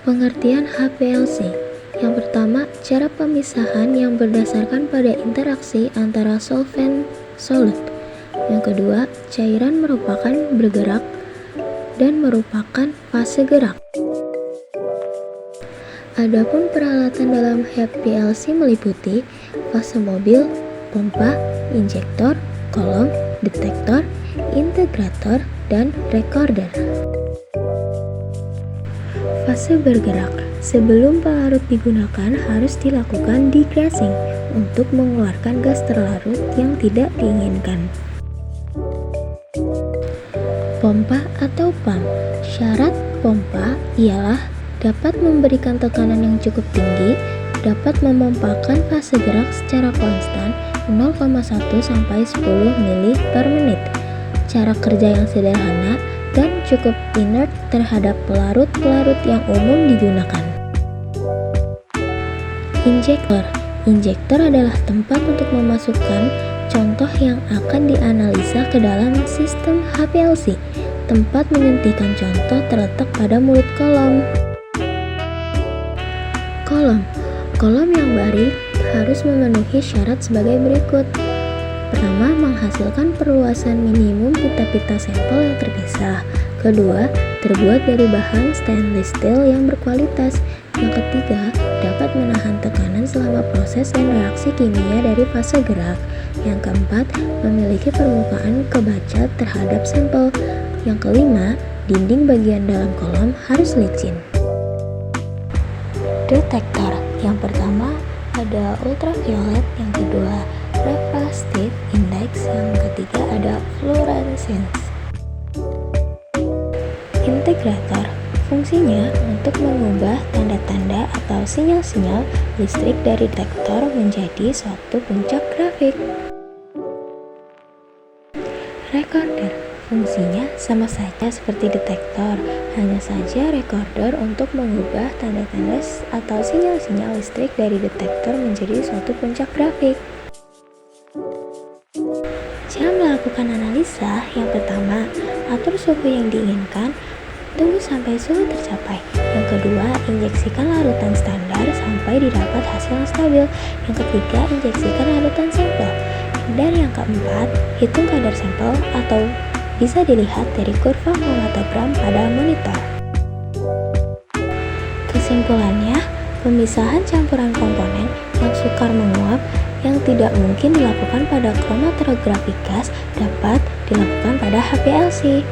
Pengertian HPLC. Yang pertama, cara pemisahan yang berdasarkan pada interaksi antara solvent-solut. Yang kedua, cairan merupakan bergerak dan merupakan fase gerak. Adapun peralatan dalam HPLC meliputi fase mobil, pompa, injektor, kolom, detektor, integrator, dan recorder. Fase bergerak. Sebelum pelarut digunakan harus dilakukan degreasing untuk mengeluarkan gas terlarut yang tidak diinginkan. Pompa atau pump. Syarat pompa ialah dapat memberikan tekanan yang cukup tinggi, dapat memompakan fase gerak secara konstan 0,1 sampai 10 mili per menit. Cara kerja yang sederhana dan cukup inert terhadap pelarut-pelarut yang umum digunakan. Injektor. Injektor adalah tempat untuk memasukkan contoh yang akan dianalisa ke dalam sistem HPLC. Tempat menyuntikkan contoh terletak pada mulut kolom. Kolom yang baik harus memenuhi syarat sebagai berikut. Pertama, menghasilkan perluasan minimum pita-pita sampel yang terpisah. Kedua, terbuat dari bahan stainless steel yang berkualitas. Yang ketiga, dapat menahan tekanan selama proses dan reaksi kimia dari fase gerak. Yang keempat, memiliki permukaan kebaca terhadap sampel. Yang kelima, dinding bagian dalam kolom harus licin. Detektor. Yang pertama ada ultraviolet, yang kedua refractive index, yang ketiga ada fluorescence. Integrator. Fungsinya untuk mengubah tanda-tanda atau sinyal-sinyal listrik dari detektor menjadi suatu puncak grafik. Recorder. Fungsinya sama saja seperti detektor, hanya saja recorder untuk mengubah tanda-tanda atau sinyal-sinyal listrik dari detektor menjadi suatu puncak grafik. Cara melakukan analisa. Yang pertama, atur suhu yang diinginkan, tunggu sampai suhu tercapai. Yang kedua, injeksikan larutan standar sampai didapat hasil yang stabil. Yang ketiga, injeksikan larutan sampel. Dan yang keempat, hitung kadar sampel atau bisa dilihat dari kurva kromatogram pada monitor. Kesimpulannya, pemisahan campuran komponen yang sukar menguap yang tidak mungkin dilakukan pada kromatography gas dapat dilakukan pada HPLC.